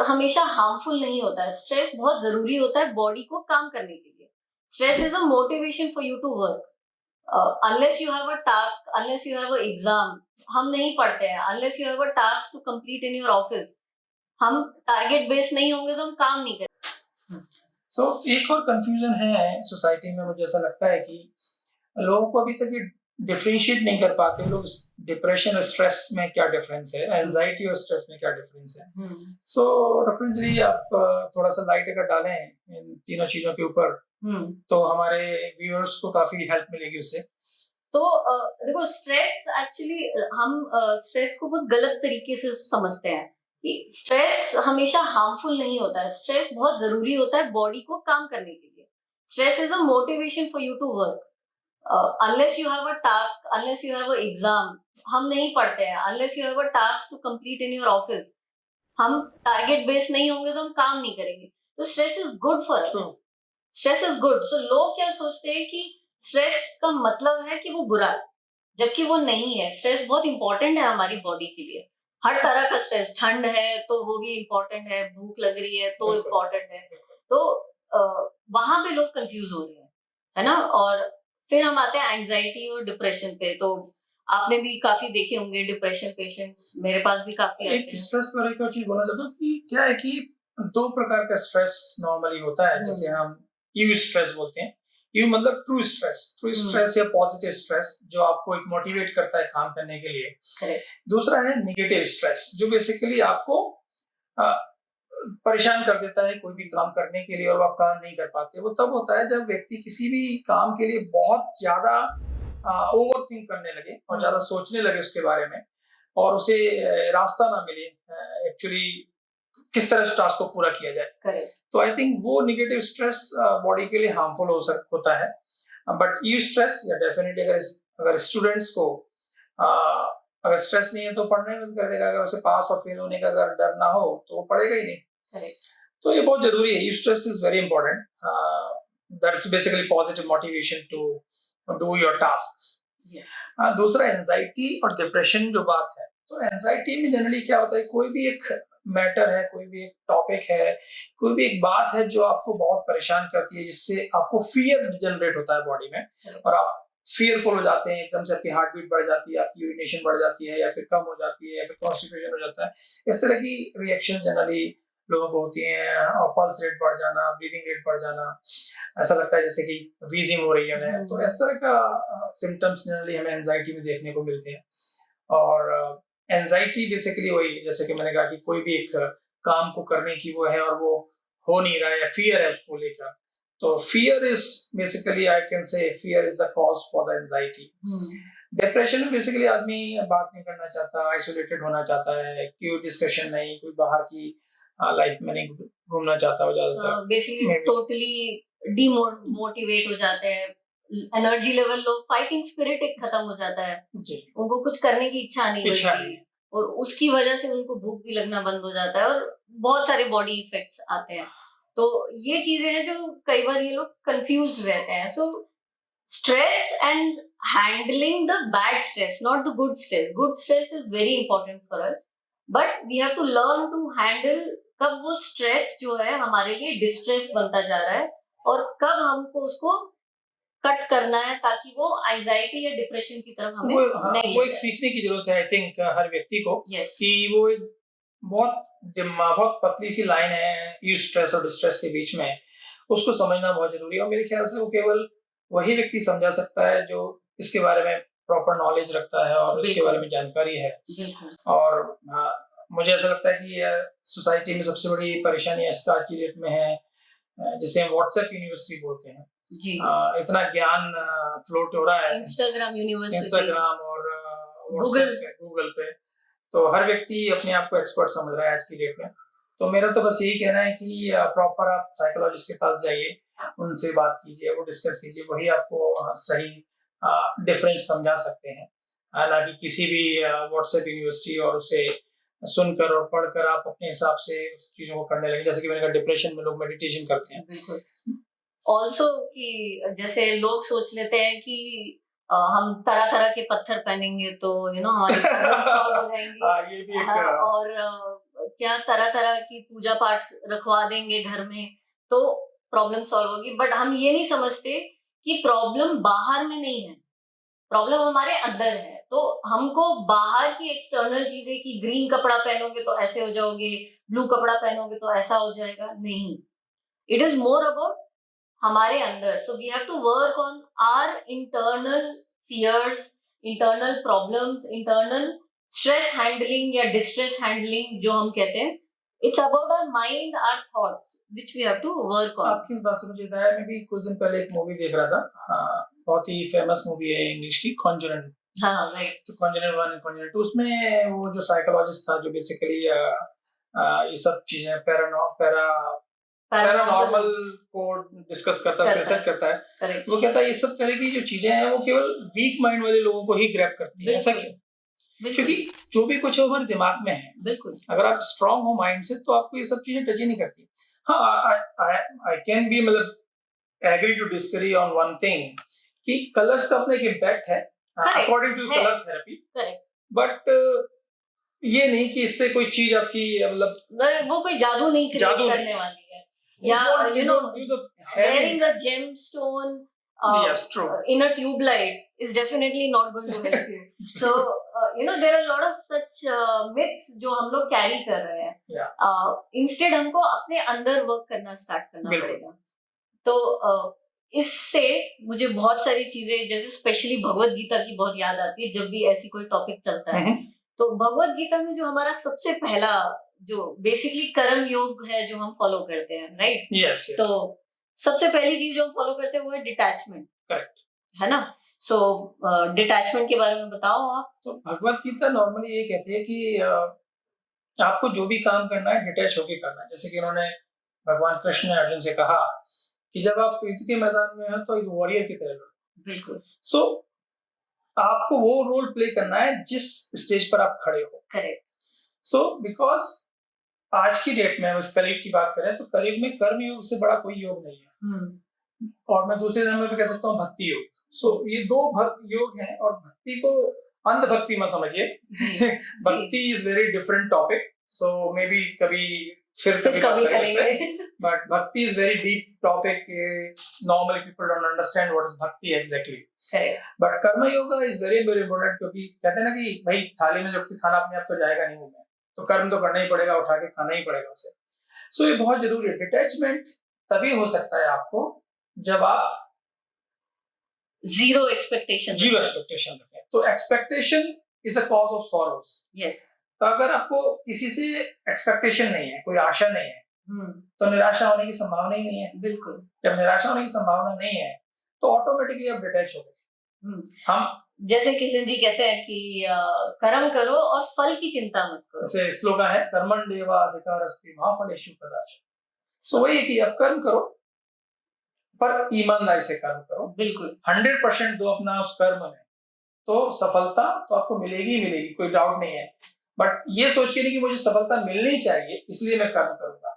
हमेशा हार्मफुल नहीं होता है। स्ट्रेस बहुत जरूरी होता है बॉडी को काम करने के लिए। Stress is a motivation for you to work. Unless you have a task, unless you have a exam, हम नहीं पढ़ते हैं। Unless you have a task to complete in your office, हम टारगेट बेस्ड नहीं होंगे तो हम काम नहीं करेंगे। एक और कंफ्यूजन है सोसाइटी में, मुझे ऐसा लगता है कि लोगों को अभी तक ये डिफरेंशिएट नहीं कर पाते लोग, डिप्रेशन और स्ट्रेस में क्या डिफरेंस है, एंजाइटी और स्ट्रेस में क्या डिफरेंस है। सो रफीन जी, आप थोड़ा सा लाइट अगर डालें इन तीनों चीजों के ऊपर तो हमारे व्यूअर्स को काफी हेल्प मिलेगी उससे। तो देखो, स्ट्रेस एक्चुअली हम स्ट्रेस को बहुत गलत तरीके से समझते हैं कि स्ट्रेस हमेशा हार्मफुल नहीं होता है। स्ट्रेस बहुत जरूरी होता है बॉडी को काम करने के लिए। Stress is a motivation for you to work. Unless you have a task, unless you have a exam, हम नहीं पढ़ते हैं। Unless you have a task to complete in your office, हम टारगेट बेस्ड नहीं होंगे तो हम काम नहीं करेंगे। तो stress is good for us. Stress is good. So लोग क्या सोचते हैं कि स्ट्रेस का मतलब है कि वो बुरा है, जबकि वो नहीं है। स्ट्रेस बहुत इंपॉर्टेंट है हमारी बॉडी के लिए। हर तरह का स्ट्रेस, ठंड है तो वो भी इम्पोर्टेंट है, भूख लग रही है तो इम्पोर्टेंट है। तो वहां पे लोग कंफ्यूज हो रहे हैं, है ना। और फिर हम आते हैं एंजाइटी और डिप्रेशन पे। तो आपने भी काफी देखे होंगे डिप्रेशन पेशेंट्स, मेरे पास भी काफी आते हैं। स्ट्रेस पर एक और चीज बोलना चाहता हूँ कि क्या है कि दो प्रकार का स्ट्रेस नॉर्मली होता है, जैसे हम यू स्ट्रेस बोलते हैं। यू मतलब ट्रू स्ट्रेस या पॉजिटिव स्ट्रेस जो आपको एक मोटिवेट करता है काम करने के लिए। Correct. दूसरा है नेगेटिव स्ट्रेस जो बेसिकली आपको परेशान कर देता है कोई भी काम करने के लिए और आप काम नहीं कर पाते। वो तब होता है जब व्यक्ति किसी भी काम के लिए बहुत ज्यादा ओवर थिंक करने लगे और ज्यादा सोचने लगे उसके बारे में और उसे रास्ता ना मिले एक्चुअली किस तरह उस टास्क को पूरा किया जाए। Correct. तो आई थिंक वो नेगेटिव स्ट्रेस बॉडी के लिए हार्मफुल होता है। बट यू स्ट्रेस या डेफिनेटली अगर स्टूडेंट्स को अगर स्ट्रेस नहीं है तो पढ़ना ही बंद कर देगा। अगर उसे पास और फेल होने का अगर डर ना हो तो वो पढ़ेगा ही नहीं। Correct. तो ये बहुत जरूरी है। You stress is very important. That's basically positive motivation to do your tasks. दूसरा एंजाइटी और डिप्रेशन जो बात है, तो एंजाइटी में जनरली क्या होता है, कोई भी एक मैटर है, कोई भी एक टॉपिक है, कोई भी एक बात है जो आपको बहुत परेशान करती है, जिससे आपको फियर जनरेट होता है बॉडी में और आप फियरफुल हो जाते हैं। एकदम से आपकी हार्ट बीट बढ़ जाती है, आपकी यूरिनेशन बढ़ जाती है या फिर कम हो जाती है या फिर कॉन्स्टिपेशन हो जाता है। इस तरह की रिएक्शन जनरली लोगों को होती हैं। और पल्स रेट बढ़ जाना, ब्रीदिंग रेट बढ़ जाना, ऐसा लगता है जैसे कि वीजिंग हो रही है उन्हें। तो इस तरह का सिम्टम्स जनरली हमें एंजाइटी में देखने को मिलते हैं। और एंजाइटी बेसिकली वही, जैसे कि मैंने कहा कि कोई भी एक काम को करने की वो है और वो हो नहीं रहा है या फियर है उसको लेकर। तो fear is basically, I can say fear is the cause for the anxiety. Depression में बेसिकली आदमी बात नहीं करना चाहता, आइसोलेटेड होना चाहता है, कोई डिस्कशन नहीं, कोई बाहर की लाइफ में नहीं घूमना चाहता हो ज्यादातर। बेसिकली टोटली डीमोटिवेट हो जाते हैं, energy level low, fighting spirit एक खत्म हो जाता है जी। उनको कुछ करने की इच्छा नहीं बचती और उसकी वजह से उनको भूख भी लगना बंद हो जाता है और बहुत सारे बॉडी इफेक्ट्स आते हैं। तो ये चीजें हैं जो कई बार ये लोग कंफ्यूज्ड रहते हैं। So stress and handling the bad stress, not the good stress. Good stress is very important for us, but we have to learn to handle कब वो स्ट्रेस जो है हमारे लिए डिस्ट्रेस बनता जा रहा है और कब हमको उसको कट करना है ताकि वो एंजाइटी या डिप्रेशन की तरफ हमें नहीं। वो एक सीखने की जरूरत है आई थिंक हर व्यक्ति को। कि वो एक बहुत पतली सी लाइन है यू स्ट्रेस और डिस्ट्रेस के बीच में, उसको समझना बहुत जरूरी है। और मेरे ख्याल से वो केवल वही व्यक्ति समझा सकता है जो इसके बारे में प्रॉपर नॉलेज रखता है और उसके बारे में जानकारी है। और मुझे ऐसा लगता है कि सोसाइटी में सबसे बड़ी परेशानी आज की डेट में है, जिसे हम व्हाट्सएप यूनिवर्सिटी बोलते हैं। जी। इतना ज्ञान फ्लोट हो रहा है इंस्टाग्राम यूनिवर्सिटी, इंस्टाग्राम और गूगल पे। तो हर व्यक्ति अपने आप को एक्सपर्ट समझ रहा है आज की डेट में। तो मेरा तो बस यही कहना है कि प्रॉपर आप साइकोलॉजिस्ट के पास जाइए, उनसे बात कीजिए, वो डिस्कस कीजिए, वही आपको सही डिफरेंस समझा सकते हैं। हालांकि किसी भी व्हाट्सएप यूनिवर्सिटी और उसे सुनकर और पढ़कर आप अपने हिसाब से उस चीजों को करने लगे। जैसे कि मैंने कहा डिप्रेशन में लोग मेडिटेशन करते हैं। ऑल्सो कि जैसे लोग सोच लेते हैं कि हम तरह तरह के पत्थर पहनेंगे तो हमारे प्रॉब्लम सॉल्व हो जाएंगे। ये भी एक और क्या तरह तरह की पूजा पाठ रखवा देंगे घर में तो प्रॉब्लम सॉल्व होगी, बट हम ये नहीं समझते कि प्रॉब्लम बाहर में नहीं है, प्रॉब्लम हमारे अंदर है। तो हमको बाहर की एक्सटर्नल चीजें कि ग्रीन कपड़ा पहनोगे तो ऐसे हो जाओगे, ब्लू कपड़ा पहनोगे तो ऐसा हो जाएगा, नहीं। इट इज मोर अबाउट हमारे अंदर। So we have to work on our internal fears, internal problems, internal stress handling या डिस्ट्रेस हैंडलिंग जो हम कहते हैं। It's about our mind, our thoughts which we have to work on. आपकी इस बात से मुझे याद आया, मैं भी कुछ दिन पहले एक मूवी देख रहा था। बहुत ही फेमस मूवी है इंग्लिश की, कॉन्जरिंग। हाँ, राइट। तो कॉन्जरिंग 1 और कॉन्जरिंग 2, उसमें वो जो साइकोलॉजिस्ट था जो बेसिकली ये सब चीजें पैरानॉर्मल को डिस्कस करता है, रिसर्च करता है। करेक्ट। वो कहता है ये सब तरह की जो चीजें हैं वो केवल वीक माइंड वाले लोगों को ही ग्रैब करती है। ऐसा क्यों? क्योंकि जो भी कुछ है हमारे दिमाग में है। बिल्कुल। अगर आप स्ट्रांग हो माइंड से तो आपको ये सब चीजें टच ही नहीं करती। हाँ, आई कैन बी मतलब agree to disagree on one thing कि कलर्स का अपना एक इम्पैक्ट है according to colour therapy. Correct. But ये नहीं कि इससे कोई चीज आपकी मतलब वो कोई जादू नहीं क्रिएट करने वाली है, या you know wearing a gemstone yes, true. in a tube light is definitely not going to help you. So there are a lot of such myths जो हम लोग कैरी कर रहे हैं। इंस्टेड हमको अपने अंदर वर्क करना स्टार्ट करना पड़ेगा। तो इससे मुझे बहुत सारी चीजें, जैसे स्पेशली भगवत गीता की बहुत याद आती है जब भी ऐसी कोई टॉपिक चलता है। तो भगवत गीता में जो हमारा सबसे पहला जो बेसिकली कर्म योग है जो हम फॉलो करते हैं, राइट? yes. तो सबसे पहली चीज जो हम फॉलो करते हैं वो है डिटैचमेंट। करेक्ट है ना? सो डिटैचमेंट के बारे में बताओ आप। तो भगवत गीता नॉर्मली ये कहती है कि आपको जो भी काम करना है डिटैच होके करना है। जैसे कि उन्होंने भगवान कृष्ण ने अर्जुन से कहा कि जब आप युद्ध के मैदान में हो तो एक वॉरियर की तरह लड़ो। बिल्कुल। सो आपको वो रोल प्ले करना है जिस स्टेज पर आप खड़े हो। करेक्ट। सो बिकॉज आज की डेट में उस कलयुग की बात करें तो कलयुग में कर्म योग से बड़ा कोई योग नहीं है। और मैं दूसरे नंबर पे कह सकता हूँ भक्ति योग। सो ये दो योग हैं और भक्ति को अंधभक्ति मत समझिए। भक्ति is very different topic. So may be कभी करेंगे। बट भक्ति is very deep topic. Normally people don't understand what is भक्ति एग्जैक्टली। बट कर्म yoga is very very important, क्योंकि कहते हैं ना कि भाई थाली में जब खाना अपने आप तो जाएगा नहीं मुंह में, तो कर्म तो करना ही पड़ेगा, उठा के खाना ही पड़ेगा उसे। सो ये बहुत जरूरी है। डिटैचमेंट तभी हो सकता है आपको जब आप जीरो एक्सपेक्टेशन रखें। तो expectation is a cause of sorrows. Yes. तो अगर आपको किसी से एक्सपेक्टेशन नहीं है, कोई आशा नहीं है, तो निराशा होने की संभावना ही नहीं है। बिल्कुल। जब निराशा होने की संभावना नहीं है तो ऑटोमेटिकली आप डिटैच हो गए। हम जैसे कृष्ण जी कहते हैं कि कर्म करो और फल की चिंता मत करो। जैसे श्लोक है कर्मण्येवा अधिकारस्ति मा फलेषु कदाचन। सो वही कि आप कर्म करो पर ईमानदारी से कर्म करो। बिल्कुल 100% दो अपना उस कर्म में, तो सफलता तो आपको मिलेगी ही मिलेगी, कोई डाउट नहीं है। बट ये सोच के नहीं कि मुझे सफलता मिलनी चाहिए इसलिए मैं कर्म करूंगा।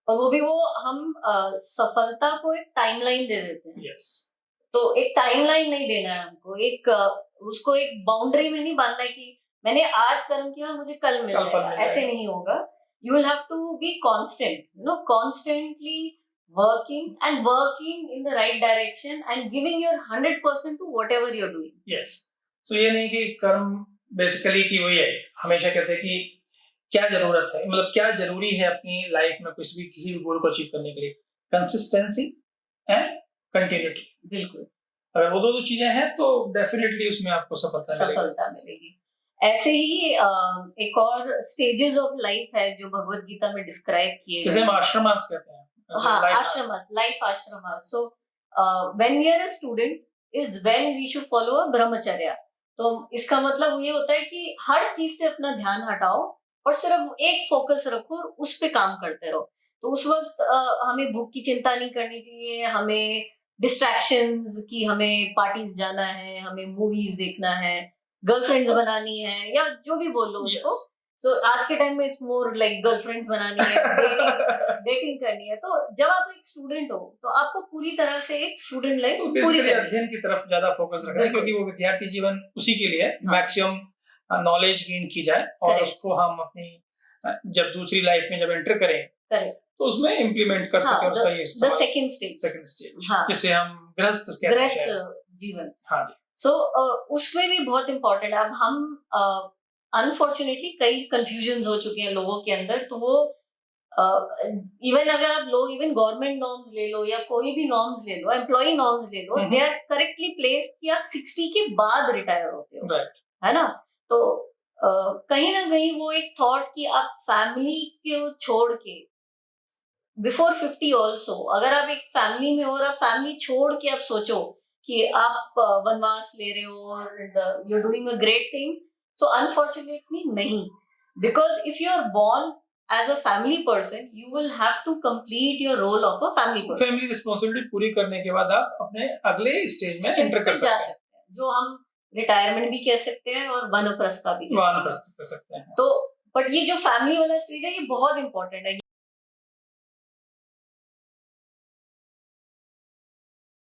और वो भी हम सफलता को एक टाइमलाइन दे देते हैं। यस। तो एक टाइमलाइन नहीं देना है हमको, उसको एक बाउंड्री में नहीं बांधना है कि मैंने आज कर्म किया मुझे कल मिल जाएगा, ऐसे नहीं होगा। You will have to be constant, constantly working in the right direction and giving your 100% to whatever you're doing. Yes. So ये नहीं कि कर्म बेसिकली की वही है, हमेशा कहते हैं कि क्या जरूरत है, मतलब क्या जरूरी है अपनी लाइफ में किसी भी गोल को अचीव करने के लिए, कंसिस्टेंसी एंड कंटिन्यूटी। बिल्कुल। अगर वो दो चीजें हैं तो डेफिनेटली उसमें आपको सफलता मिलेगी। ऐसे ही एक और स्टेजेस ऑफ लाइफ है जो भगवत गीता में डिस्क्राइब किए, जैसे हम आश्रमास कहते हैं। life ashramas. So when we are a student is when we should follow a brahmacharya. तो इसका मतलब ये होता है कि हर चीज से अपना ध्यान हटाओ और सिर्फ एक फोकस रखो और उस पे काम करते रहो। तो उस वक्त हमें भूख की चिंता नहीं करनी चाहिए, हमें डिस्ट्रैक्शंस की, हमें पार्टीज जाना है, हमें मूवीज देखना है, गर्लफ्रेंड्स बनानी है, या जो भी बोल लो उसको। So, आज के टाइम में इट्स मोर लाइक गर्लफ्रेंड्स बनानी है, डेटिंग करनी है। तो जब आप एक स्टूडेंट हो तो आपको पूरी तरह से एक स्टूडेंट लाइफ पूरी अध्ययन की तरफ ज्यादा फोकस रखना है, क्योंकि वो विद्यार्थी जीवन उसी के लिए मैक्सिमम नॉलेज गेन की जाए और उसको हम अपनी जब दूसरी लाइफ में जब एंटर करें करेक्ट तो उसमें इम्प्लीमेंट कर सके और उसका ये द इस्तेमाल सेकंड स्टेज सेकंड स्टेज हाँ जिसे हम गृहस्थ कहते हैं गृहस्थ शायद। जीवन हाँ जी सो उसमें भी बहुत इम्पोर्टेंट है। अब हम अनफॉर्चुनेटली कई कंफ्यूजन हो चुके हैं लोगों के अंदर, तो वो इवन अगर आप लोग इवन गवर्नमेंट नॉर्म्स ले लो या कोई भी नॉर्म्स ले लो, एम्प्लॉय नॉर्म्स ले लो, दे आर करेक्टली प्लेस्ड कि आप 60 के बाद रिटायर होते हो, राइट है ना। तो कहीं ना कहीं वो एक थॉट कि आप फैमिली को छोड़ के बिफोर 50 ऑल्सो, अगर आप एक फैमिली में हो और आप फैमिली छोड़ के आप सोचो कि आप वनवास ले रहे हो और you are doing a great thing, so unfortunately नहीं, because if you are born as a family person you will have to complete your role of a family person. Family responsibility पूरी करने के बाद आप अपने अगले स्टेज में enter कर जा सकते हैं, सकते हैं, जो हम रिटायरमेंट भी कह सकते हैं और वानप्रस्थ भी कह सकते हैं। वानप्रस्थ कर सकते हैं। तो बट ये जो फैमिली वाला स्टेज है ये बहुत इंपॉर्टेंट है।